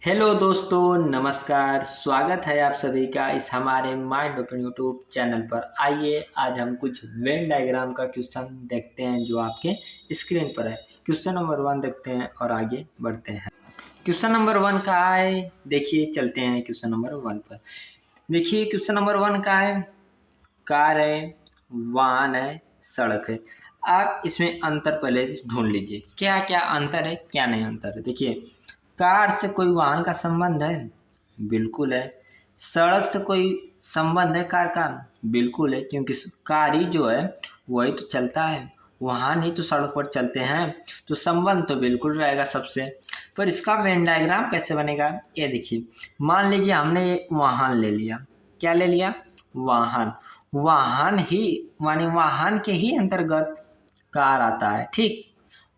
Hello दोस्तों, नमस्कार। स्वागत है आप सभी का इस हमारे माइंड ओपन यूट्यूब चैनल पर। आइए आज हम कुछ वेन डायग्राम का क्वेश्चन देखते हैं जो आपके स्क्रीन पर है। क्वेश्चन नंबर 1 देखते हैं और आगे बढ़ते हैं। क्वेश्चन नंबर 1 का है, देखिए चलते हैं क्वेश्चन नंबर 1 पर। देखिए क्वेश्चन नंबर 1 का है, कार है, वाहन है, सड़क है। आप इसमें अंतर पहले ढूंढ लीजिए, क्या क्या अंतर है, क्या नहीं अंतर है। देखिए, कार से कोई वाहन का संबंध है? बिल्कुल है। सड़क से कोई संबंध है कार का? बिल्कुल है, क्योंकि कार ही जो है वही तो चलता है, वाहन ही तो सड़क पर चलते हैं, तो संबंध तो बिल्कुल रहेगा सबसे। पर इसका वेन डायग्राम कैसे बनेगा, ये देखिए। मान लीजिए हमने ये वाहन ले लिया। क्या ले लिया? वाहन। वाहन ही माने वाहन के ही अंतर्गत कार आता है, ठीक।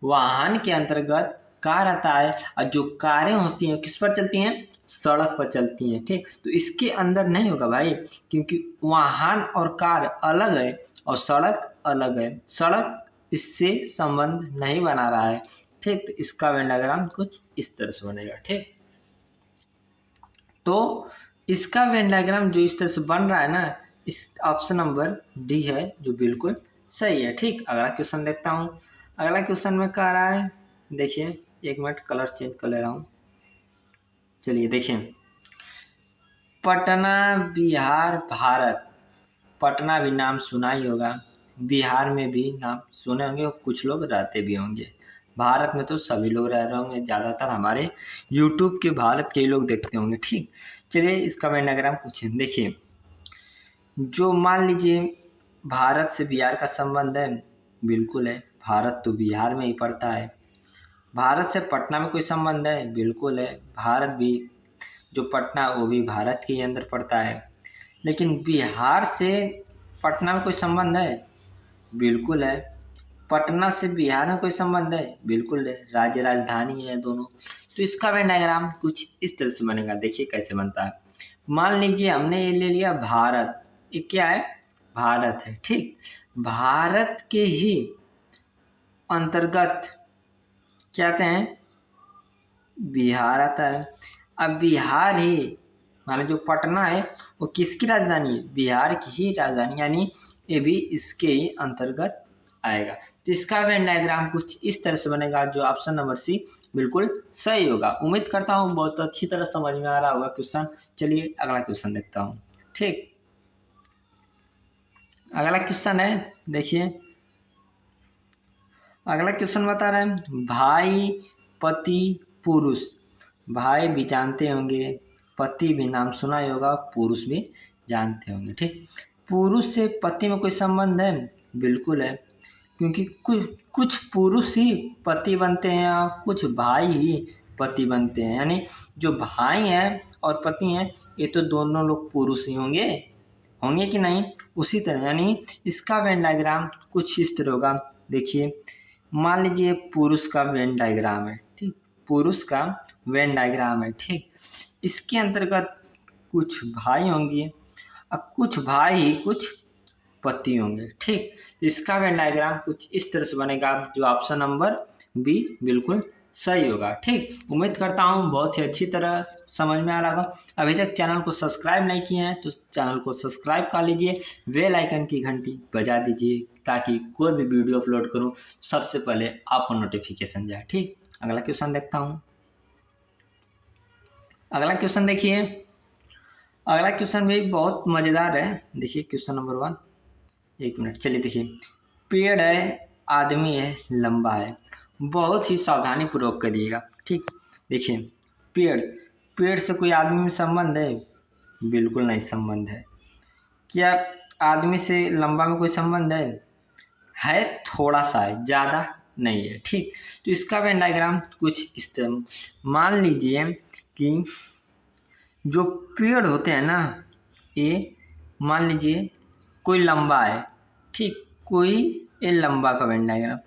वाहन के अंतर्गत कार आता है, और जो कारें होती हैं किस पर चलती हैं? सड़क पर चलती हैं, ठीक। तो इसके अंदर नहीं होगा भाई, क्योंकि वाहन और कार अलग है और सड़क अलग है। सड़क इससे संबंध नहीं बना रहा है, ठीक। तो इसका वेन डायग्राम कुछ इस तरह से बनेगा, ठीक। तो इसका वेन डायग्राम जो इस तरह से बन रहा है ना, इस ऑप्शन नंबर डी है जो बिल्कुल सही है, ठीक। अगला क्वेश्चन देखता हूँ। अगला क्वेश्चन में कह रहा है, देखिए एक मिनट कलर चेंज कर ले रहा हूँ। चलिए देखिए, पटना बिहार भारत। पटना भी नाम सुना ही होगा, बिहार में भी नाम सुने होंगे और कुछ लोग रहते भी होंगे। भारत में तो सभी लोग रह रहे होंगे, ज़्यादातर हमारे यूट्यूब के भारत के ही लोग देखते होंगे, ठीक। चलिए इसका वेन डायग्राम कुछ है। देखिए, जो मान लीजिए भारत से बिहार का संबंध है, बिल्कुल है, भारत तो बिहार में ही पड़ता है। भारत से पटना में कोई संबंध है? बिल्कुल है, भारत भी जो पटना है वो भी भारत के अंदर पड़ता है। लेकिन बिहार से पटना में कोई संबंध है? बिल्कुल है। पटना से बिहार में कोई संबंध है? बिल्कुल है, राज्य राजधानी है दोनों। तो इसका वेन डायग्राम कुछ इस तरह से बनेगा। देखिए कैसे बनता है। मान लीजिए हमने ये ले लिया भारत, ये क्या है? भारत है, ठीक। भारत के ही अंतर्गत क्या आते हैं? बिहार आता है। अब बिहार ही माने जो पटना है वो किसकी राजधानी है? बिहार की ही राजधानी, यानी ये भी इसके ही अंतर्गत आएगा। तो इसका वेन डायग्राम कुछ इस तरह से बनेगा, जो ऑप्शन नंबर सी बिल्कुल सही होगा। उम्मीद करता हूँ बहुत अच्छी तरह समझ में आ रहा होगा क्वेश्चन। चलिए अगला क्वेश्चन देखता हूँ, ठीक। अगला क्वेश्चन है, देखिए अगला क्वेश्चन बता रहे हैं, भाई पति पुरुष। भाई भी जानते होंगे, पति भी नाम सुना ही होगा, पुरुष भी जानते होंगे, ठीक। पुरुष से पति में कोई संबंध है? बिल्कुल है, क्योंकि कुछ कुछ पुरुष ही पति बनते हैं और कुछ भाई ही पति बनते हैं। यानी जो भाई हैं और पति हैं ये तो दोनों लोग पुरुष ही होंगे, होंगे कि नहीं? उसी तरह यानी इसका वेन डायग्राम कुछ इस तरह होगा। देखिए, मान लीजिए पुरुष का वेन डायग्राम है, ठीक। पुरुष का वेन डायग्राम है, ठीक। इसके अंतर्गत कुछ भाई होंगे और कुछ भाई कुछ पति होंगे, ठीक। तो इसका वेन डायग्राम कुछ इस तरह से बनेगा, जो ऑप्शन नंबर बी बिल्कुल सही होगा, ठीक। उम्मीद करता हूँ बहुत ही अच्छी तरह समझ में आ रहा होगा। अभी तक चैनल को सब्सक्राइब नहीं किए हैं तो चैनल को सब्सक्राइब कर लीजिए, बेल आइकन की घंटी बजा दीजिए, ताकि कोई भी वीडियो अपलोड करूँ सबसे पहले आपको नोटिफिकेशन जाए, ठीक। अगला क्वेश्चन देखता हूँ। अगला क्वेश्चन देखिए, अगला क्वेश्चन भी बहुत मज़ेदार है। देखिए क्वेश्चन नंबर 1, एक मिनट, चलिए देखिए। पेड़ है, आदमी है, लंबा है। बहुत ही सावधानी पूर्वक करिएगा, ठीक। देखिए, पेड़, पेड़ से कोई आदमी में संबंध है? बिल्कुल नहीं संबंध है। क्या आदमी से लंबा में कोई संबंध है? है, थोड़ा सा है, ज़्यादा नहीं है, ठीक। तो इसका वेन डायग्राम कुछ इस तरह, मान लीजिए कि जो पेड़ होते हैं ना, ये मान लीजिए कोई लंबा है, ठीक। कोई ये लंबा का वेन डायग्राम,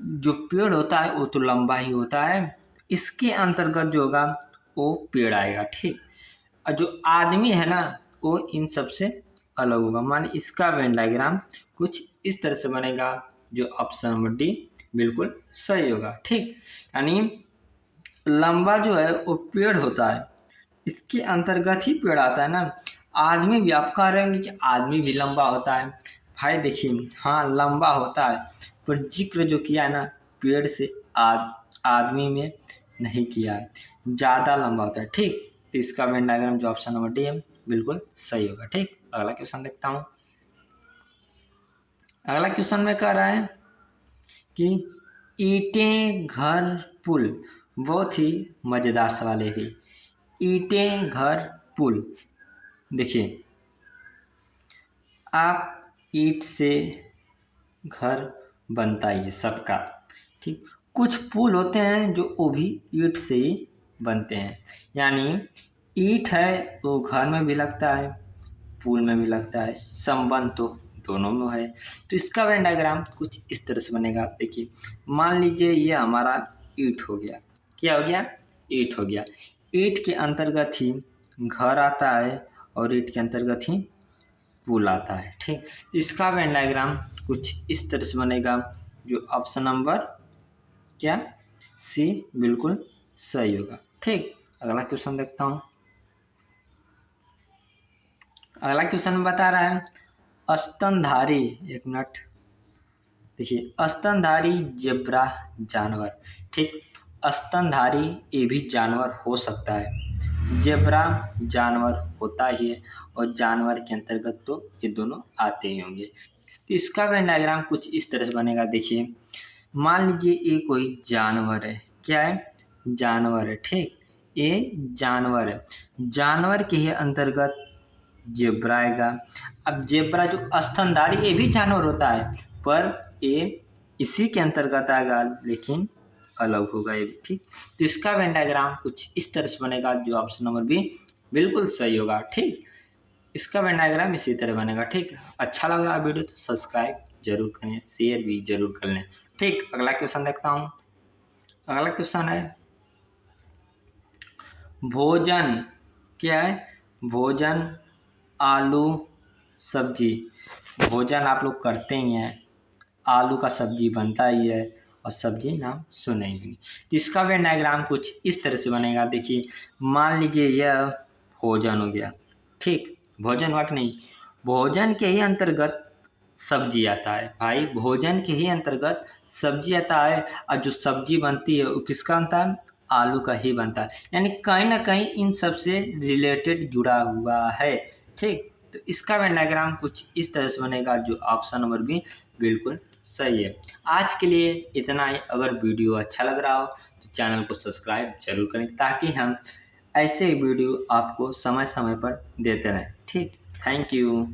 जो पेड़ होता है वो तो लंबा ही होता है, इसके अंतर्गत जो होगा वो पेड़ आएगा, ठीक। और जो आदमी है ना वो इन सब से अलग होगा। मान इसका वेन डायग्राम कुछ इस तरह से बनेगा, जो ऑप्शन नंबर डी बिल्कुल सही होगा, ठीक। यानी लंबा जो है वो पेड़ होता है, इसके अंतर्गत ही पेड़ आता है ना। आदमी भी आप कह रहे होंगे कि आदमी भी लंबा होता है। भाई देखिए, हाँ लंबा होता है, पर जिक्र जो किया है ना पेड़ से आदमी में नहीं किया है, ज़्यादा लंबा होता है। ठीक, तो इसका वेन डायग्राम जो ऑप्शन नंबर डी है बिल्कुल सही होगा। ठीक, अगला क्वेश्चन देखता हूँ। अगला क्वेश्चन में कह रहा है कि ईंटें घर पुल, बहुत ही मज़ेदार सवाल है ये। ईंटें घर पुल, देखिए आप ईंट से घर बनता ही है सबका। ठीक, कुछ पुल होते हैं जो वो भी ईंट से ही बनते हैं, यानी ईंट है तो घर में भी लगता है, पुल में भी लगता है, संबंध तो दोनों में है। तो इसका वेन डायग्राम कुछ इस तरह से बनेगा। देखिए, मान लीजिए ये हमारा ईंट हो गया। क्या हो गया? ईंट हो गया। ईंट के अंतर्गत ही घर आता है और ईंट के अंतर्गत ही पुल आता है। ठीक, इसका वेन डायग्राम कुछ इस तरह से बनेगा, जो ऑप्शन नंबर क्या सी बिल्कुल सही होगा। ठीक, अगला क्वेश्चन देखता हूँ। अगला क्वेश्चन बता रहा है स्तनधारी, एक मिनट, देखिए स्तनधारी जेब्रा जानवर। ठीक, स्तनधारी ये भी जानवर हो सकता है, जेब्रा जानवर होता ही है, और जानवर के अंतर्गत तो ये दोनों आते ही होंगे। तो इसका वेन डायग्राम कुछ इस तरह से बनेगा। देखिए, मान लीजिए ये कोई जानवर है। क्या है? जानवर है। ठीक, ये जानवर है, जानवर के ही अंतर्गत जेब्रा आएगा। अब जेब्रा जो स्तनधारी ये भी जानवर होता है, पर ये इसी के अंतर्गत आएगा, लेकिन अलग होगा ये भी। ठीक, तो इसका वेन डायग्राम कुछ इस तरह से बनेगा, जो ऑप्शन नंबर बी बिल्कुल सही होगा। ठीक, इसका वेन डायग्राम इसी तरह बनेगा। ठीक, अच्छा लग रहा है वीडियो तो सब्सक्राइब जरूर करें, शेयर भी जरूर कर लें। ठीक, अगला क्वेश्चन देखता हूँ। अगला क्वेश्चन है भोजन। क्या है? भोजन आलू सब्जी। भोजन आप लोग करते ही हैं, आलू का सब्जी बनता ही है, और सब्जी नाम सुने ही होंगे। तो इसका वेन डायग्राम कुछ इस तरह से बनेगा। देखिए, मान लीजिए यह भोजन हो गया। ठीक, भोजन हुआ कि नहीं? भोजन के ही अंतर्गत सब्जी आता है। भाई भोजन के ही अंतर्गत सब्जी आता है, और जो सब्जी बनती है वो किसका बनता है? आलू का ही बनता है, यानी कहीं ना कहीं इन सब से रिलेटेड जुड़ा हुआ है। ठीक, तो इसका वेन डायग्राम कुछ इस तरह से बनेगा, जो ऑप्शन नंबर बी बिल्कुल सही है। आज के लिए इतना ही। अगर वीडियो अच्छा लग रहा हो तो चैनल को सब्सक्राइब जरूर करें, ताकि हम ऐसे वीडियो आपको समय समय पर देते रहें। ठीक, थैंक यू।